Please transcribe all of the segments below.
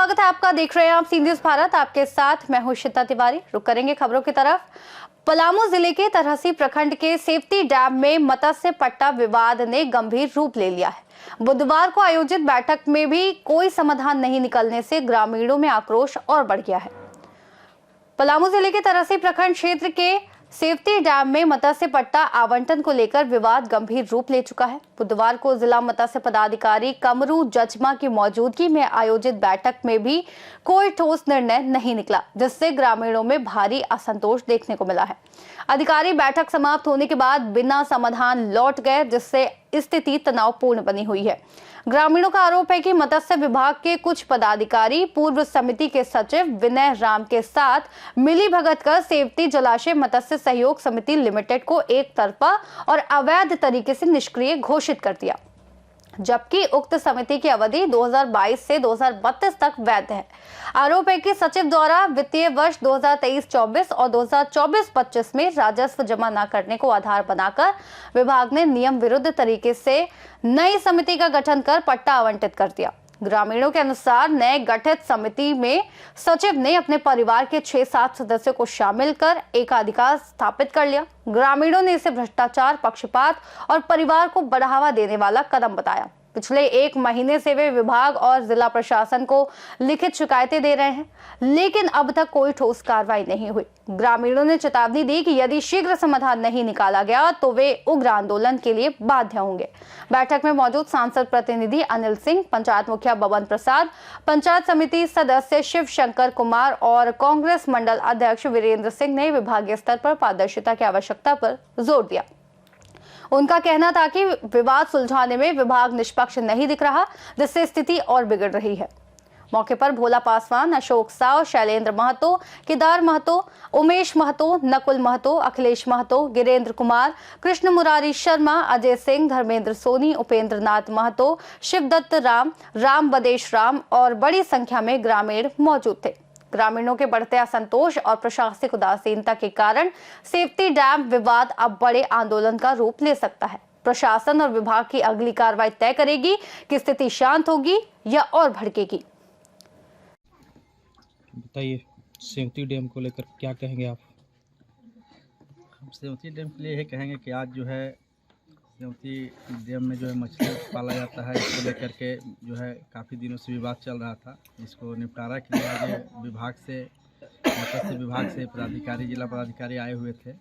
स्वागत है आपका। देख रहे हैं आप सी न्यूज़ भारत, आपके साथ मैं हूं श्वेता तिवारी। रुक करेंगे खबरों की तरफ। पलामू जिले के तरहसी प्रखंड के सेफ्टी डैम में मत्स्य पट्टा विवाद ने गंभीर रूप ले लिया है। बुधवार को आयोजित बैठक में भी कोई समाधान नहीं निकलने से ग्रामीणों में आक्रोश और बढ़ गया है। पलामू जिले के तरहसी प्रखंड क्षेत्र के सेफ्टी डैम में मत्स्य पट्टा आवंटन को लेकर विवाद गंभीर रूप ले चुका है। बुधवार को जिला मत्स्य पदाधिकारी कमरू जजमा की मौजूदगी में आयोजित बैठक में भी कोई ठोस निर्णय नहीं निकला, जिससे ग्रामीणों में भारी असंतोष देखने को मिला है। अधिकारी बैठक समाप्त होने के बाद बिना समाधान लौट गए, जिससे स्थिति तनावपूर्ण बनी हुई है। ग्रामीणों का आरोप है कि मत्स्य विभाग के कुछ पदाधिकारी पूर्व समिति के सचिव विनय राम के साथ मिलीभगत कर सेफ्टी जलाशय मत्स्य सहयोग समिति लिमिटेड को एक तरफा और अवैध तरीके से निष्क्रिय घोषित कर दिया, जबकि उक्त समिति की अवधि 2022 से 2032 तक वैध है। आरोप है कि सचिव द्वारा वित्तीय वर्ष 2023-24 और 2024-25 में राजस्व जमा न करने को आधार बनाकर विभाग ने नियम विरुद्ध तरीके से नई समिति का गठन कर पट्टा आवंटित कर दिया। ग्रामीणों के अनुसार नए गठित समिति में सचिव ने अपने परिवार के 6-7 सदस्यों को शामिल कर एकाधिकार स्थापित कर लिया। ग्रामीणों ने इसे भ्रष्टाचार, पक्षपात और परिवार को बढ़ावा देने वाला कदम बताया। पिछले 1 महीने से वे विभाग और जिला प्रशासन को लिखित शिकायतें दे रहे हैं, लेकिन अब तक कोई ठोस कार्रवाई नहीं हुई। ग्रामीणों ने चेतावनी दी कि यदि शीघ्र समाधान नहीं निकाला गया तो वे उग्र आंदोलन के लिए बाध्य होंगे। बैठक में मौजूद सांसद प्रतिनिधि अनिल सिंह, पंचायत मुखिया बबन प्रसाद, पंचायत समिति सदस्य शिव शंकर कुमार और कांग्रेस मंडल अध्यक्ष वीरेंद्र सिंह ने विभागीय स्तर पर पारदर्शिता की आवश्यकता पर जोर दिया। उनका कहना था कि विवाद सुलझाने में विभाग निष्पक्ष नहीं दिख रहा, जिससे स्थिति और बिगड़ रही है। मौके पर भोला पासवान, अशोक साव, शैलेंद्र महतो, केदार महतो, उमेश महतो, नकुल महतो, अखिलेश महतो, गिरेंद्र कुमार, कृष्ण मुरारी शर्मा, अजय सिंह, धर्मेंद्र सोनी, उपेंद्र नाथ महतो, शिवदत्त राम, राम बदेश राम और बड़ी संख्या में ग्रामीण मौजूद थे। ग्रामीणों के बढ़ते असंतोष और प्रशासनिक उदासीनता के कारण सेफ्टी डैम विवाद अब बड़े आंदोलन का रूप ले सकता है। प्रशासन और विभाग की अगली कार्रवाई तय करेगी कि स्थिति शांत होगी या और भड़केगी। बताइए, सेवती डैम को लेकर क्या कहेंगे आप? हम सेवती डैम के लिए यही कहेंगे कि आज जो है सेवती डैम में जो है मछली पाला जाता है, इसको लेकर के जो है काफ़ी दिनों से विवाद चल रहा था। इसको निपटारा के लिए आज विभाग से, मत्स्य विभाग से पदाधिकारी, जिला पदाधिकारी आए हुए थे,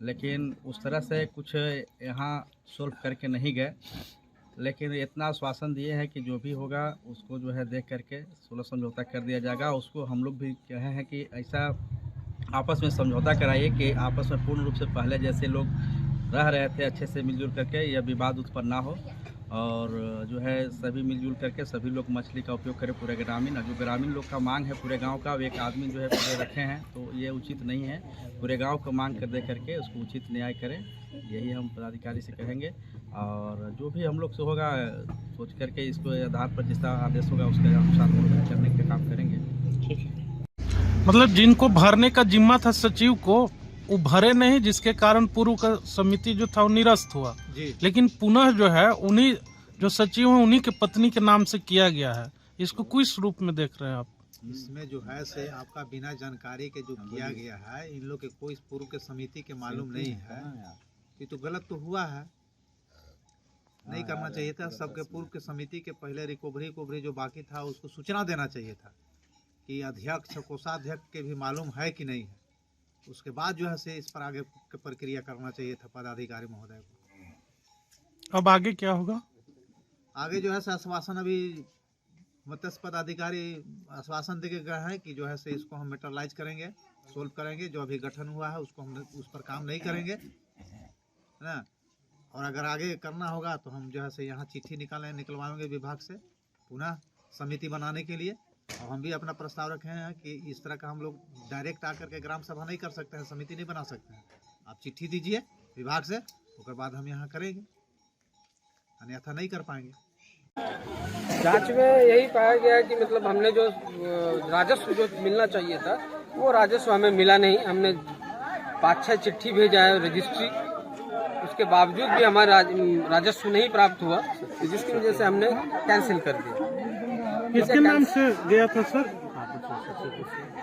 लेकिन उस तरह से कुछ यहाँ सोल्व करके नहीं गए। लेकिन इतना आश्वासन दिए हैं कि जो भी होगा उसको जो है देख करके सुलह समझौता कर दिया जाएगा। उसको हम लोग भी कहे हैं कि ऐसा आपस में समझौता कराइए कि आपस में पूर्ण रूप से पहले जैसे लोग रह रहे थे अच्छे से मिलजुल करके, यह विवाद उत्पन्न ना हो और जो है सभी मिलजुल करके सभी लोग मछली का उपयोग करें पूरे ग्रामीण। जो ग्रामीण लोग का मांग है पूरे गांव का, एक आदमी जो है पूरे रखे हैं, तो ये उचित नहीं है। पूरे गांव को मांग कर दे करके उसको उचित न्याय करें, यही हम पदाधिकारी से कहेंगे। और जो भी हम लोग से होगा सोच करके इसको आधार पर जिसका आदेश होगा उसके अनुसार करने का काम करेंगे। ठीक है। मतलब जिनको भरने का जिम्मा था सचिव को, वो भरे नहीं, जिसके कारण पूर्व का समिति जो था वो निरस्त हुआ जी। लेकिन पुनः जो है उन्हीं जो सचिव हैं उन्हीं के पत्नी के नाम से किया गया है। इसको किस रूप में देख रहे हैं आप? इसमें जो है से आपका बिना जानकारी के जो किया गया है, इन लोग के कोई पूर्व के समिति के मालूम नहीं है, ये तो गलत तो हुआ है, नहीं करना चाहिए था। सबके पूर्व के समिति के पहले रिकवरी जो बाकी था उसको सूचना देना चाहिए था कि अध्यक्ष कोषाध्यक्ष के भी मालूम है कि नहीं है। उसके बाद जो है से इस पर आगे की प्रक्रिया करना चाहिए था पदाधिकारी महोदय को। अब आगे क्या होगा? आगे जो है से आश्वासन, अभी मत्स्य पदाधिकारी आश्वासन दे के गए हैं कि जो है से इसको हम मेटरलाइज करेंगे, सोल्व करेंगे। जो अभी गठन हुआ है उसको हम उस पर काम नहीं करेंगे, है ना। और अगर आगे करना होगा तो हम जो है से यहाँ चिट्ठी निकलवाएंगे विभाग से पुनः समिति बनाने के लिए। और हम भी अपना प्रस्ताव रखे हैं कि इस तरह का हम लोग डायरेक्ट आकर के ग्राम सभा नहीं कर सकते हैं, समिति नहीं बना सकते हैं। आप चिट्ठी दीजिए विभाग से, उसके बाद हम यहाँ करेंगे, अन्यथा नहीं कर पाएंगे। जांच में यही पाया गया कि मतलब हमने जो राजस्व जो मिलना चाहिए था वो राजस्व हमें मिला नहीं। हमने 5-6 चिट्ठी भेजा है रजिस्ट्री, उसके बावजूद भी हमारा राजस्व नहीं प्राप्त हुआ, जिसकी वजह से हमने कैंसिल कर दिया। किसके नाम से गया था सर?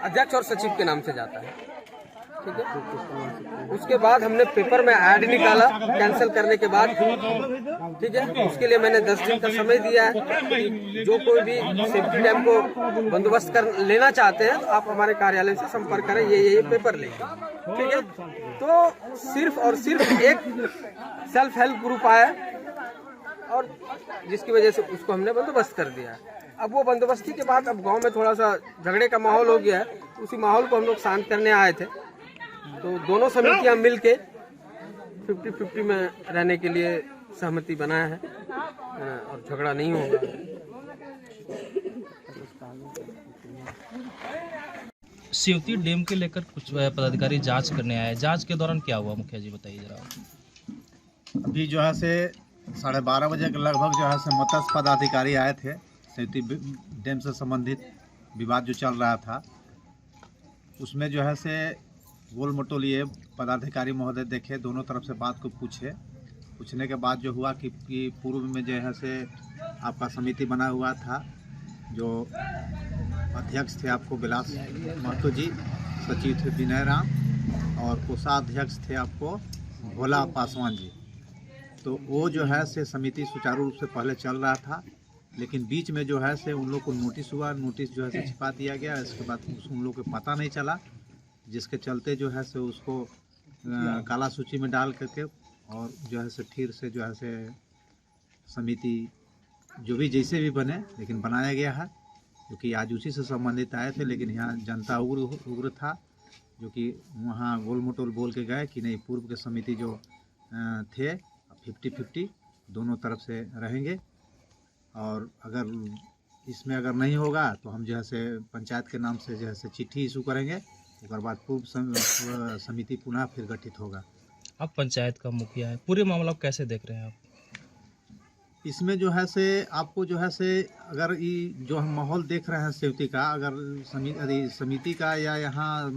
अध्यक्ष और सचिव के नाम से जाता है। ठीक है, उसके बाद हमने पेपर में ऐड निकाला कैंसिल करने के बाद। ठीक है, उसके लिए मैंने 10 दिन का समय दिया है कि जो कोई भी सेफ्टी डैम को बंदोबस्त कर लेना चाहते हैं तो आप हमारे कार्यालय से संपर्क करें, ये पेपर लेंगे। ठीक है, तो सिर्फ और सिर्फ एक सेल्फ हेल्प ग्रुप आया और जिसकी वजह से उसको हमने बंदोबस्त कर दिया है। अब वो बंदोबस्ती के बाद अब गांव में थोड़ा सा झगड़े का माहौल हो गया है, उसी माहौल को हम लोग शांत करने आए थे। तो दोनों समितियां मिलके 50-50 में रहने के लिए सहमति बनाया है और झगड़ा नहीं होगा। सेवती डैम के लेकर कुछ पदाधिकारी जांच करने आए। जांच के दौरान क्या हुआ, मुखिया जी बताइए जरा। अभी जो है से 12:30 बजे के लगभग जो है से मत्स्य पदाधिकारी आए थे। सेवती डैम से संबंधित विवाद जो चल रहा था उसमें जो है से गोल मटोल ये पदाधिकारी महोदय देखे, दोनों तरफ से बात को पूछने के बाद जो हुआ कि पूर्व में जो है से आपका समिति बना हुआ था, जो अध्यक्ष थे आपको विलास महतो जी, सचिव थे विनय राम और कोषाध्यक्ष थे आपको भोला पासवान जी। तो वो जो है से समिति सुचारू रूप से पहले चल रहा था, लेकिन बीच में जो है से उन लोग को नोटिस हुआ, नोटिस जो है से छिपा दिया गया। इसके बाद उन लोग को पता नहीं चला, जिसके चलते जो है से उसको काला सूची में डाल करके और जो है से फिर से जो है से समिति जो भी जैसे भी बने लेकिन बनाया गया है, क्योंकि आज उसी से संबंधित आए थे। लेकिन यहाँ जनता उग्र था, जो कि वहाँ गोल मटोल बोल के गए कि नहीं, पूर्व के समिति जो थे 50-50 दोनों तरफ से रहेंगे और अगर इसमें अगर नहीं होगा तो हम जो है से पंचायत के नाम से जो है से चिट्ठी इशू करेंगे। उसके बाद पूर्व समिति पुनः फिर गठित होगा। आप पंचायत का मुखिया है, पूरे मामला को कैसे देख रहे हैं आप? इसमें जो है से आपको जो है से अगर ये जो हम माहौल देख रहे हैं सेवती का, अगर समिति का या यहाँ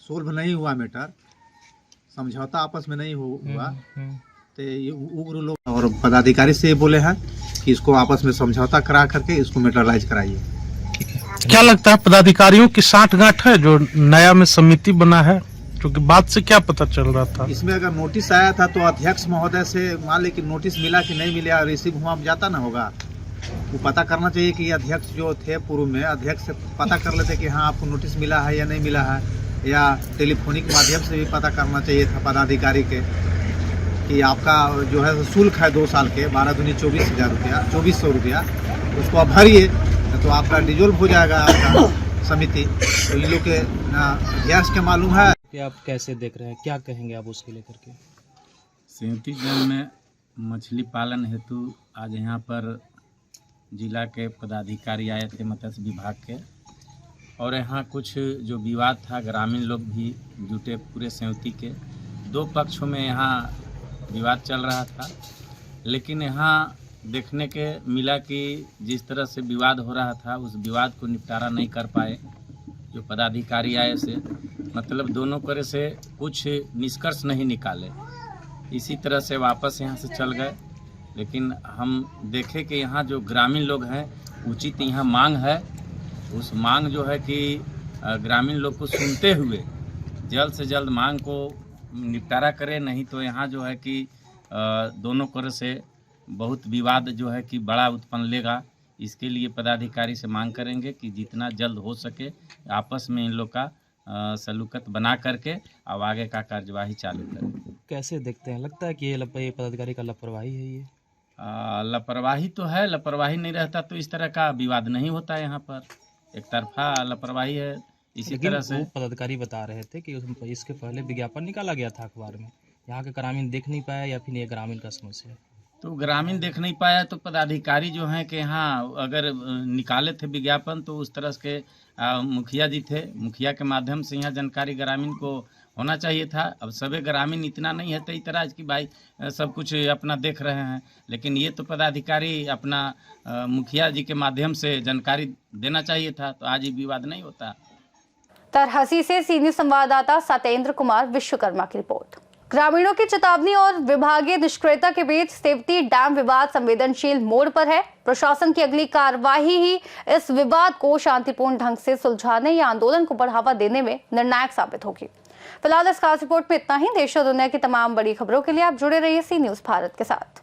सोल्व नहीं हुआ मैटर, समझौता आपस में नहीं हुआ, तो ये उग्र लोग और पदाधिकारी से बोले हैं कि इसको आपस में समझौता करा करके इसको मेटरलाइज कराइए। क्या लगता है पदाधिकारियों की साठगांठ है जो नया में समिति बना है? क्योंकि बात से क्या पता चल रहा था? इसमें अगर नोटिस आया था तो अध्यक्ष महोदय से मान ली कि नोटिस मिला कि नहीं मिला, रिसीव हुआ जाता ना होगा, वो पता करना चाहिए कि अध्यक्ष जो थे पूर्व में, अध्यक्ष से पता कर लेते कि हाँ आपको नोटिस मिला है या नहीं मिला है, या टेलीफोनिक माध्यम से भी पता करना चाहिए था पदाधिकारी के कि आपका जो है शुल्क है 2 साल के 12×2 24,000 रुपया, उसको आप भरिए तो आपका डिजोल्व हो जाएगा आपका समिति। तो इन लोग के अध्यक्ष के मालूम है कि आप कैसे देख रहे हैं, क्या कहेंगे आप उसके लेकर के? सेवती डैम में मछली पालन हेतु आज यहाँ पर जिला के पदाधिकारी आए थे मत्स्य विभाग के, और यहाँ कुछ जो विवाद था, ग्रामीण लोग भी जुटे, पूरे सेवती के 2 पक्षों में यहाँ विवाद चल रहा था। लेकिन यहाँ देखने के मिला कि जिस तरह से विवाद हो रहा था उस विवाद को निपटारा नहीं कर पाए जो पदाधिकारी आए से, मतलब दोनों करे से कुछ निष्कर्ष नहीं निकाले, इसी तरह से वापस यहाँ से चल गए। लेकिन हम देखे कि यहाँ जो ग्रामीण लोग हैं, उचित यहाँ मांग है, उस मांग जो है कि ग्रामीण लोग को सुनते हुए जल्द से जल्द मांग को निपटारा करें, नहीं तो यहाँ जो है कि दोनों करे से बहुत विवाद जो है कि बड़ा उत्पन्न लेगा। इसके लिए पदाधिकारी से मांग करेंगे कि जितना जल्द हो सके आपस में इन लोग का सलूकत बना करके अब आगे का कार्यवाही चालू करें। कैसे देखते हैं, लगता है कि ये पदाधिकारी का लापरवाही है? ये लापरवाही तो है, लापरवाही नहीं रहता तो इस तरह का विवाद नहीं होता है। यहाँ पर एक तरफा लापरवाही है। इसी तरह से पदाधिकारी बता रहे थे कि इसके पहले विज्ञापन निकाला गया था अखबार में, यहाँ के ग्रामीण देख नहीं पाया, या फिर ये ग्रामीण का समस्या है? तो ग्रामीण देख नहीं पाया तो पदाधिकारी जो हैं कि यहाँ अगर निकाले थे विज्ञापन तो उस तरह के मुखिया जी थे, मुखिया के माध्यम से यहाँ जानकारी ग्रामीण को होना चाहिए था। अब सभी ग्रामीण इतना नहीं है तो तरह की भाई सब कुछ अपना देख रहे हैं, लेकिन ये तो पदाधिकारी अपना मुखिया जी के माध्यम से जानकारी देना चाहिए था, तो आज ये विवाद नहीं होता। तरहसी से सीनियर संवाददाता सत्येंद्र कुमार विश्वकर्मा की रिपोर्ट। ग्रामीणों की चेतावनी और विभागीय निष्क्रियता के बीच सेवती डैम विवाद संवेदनशील मोड़ पर है। प्रशासन की अगली कार्यवाही ही इस विवाद को शांतिपूर्ण ढंग से सुलझाने या आंदोलन को बढ़ावा देने में निर्णायक साबित होगी। फिलहाल इस खास रिपोर्ट में इतना ही। देश और दुनिया की तमाम बड़ी खबरों के लिए आप जुड़े रहिए सी न्यूज़ भारत के साथ।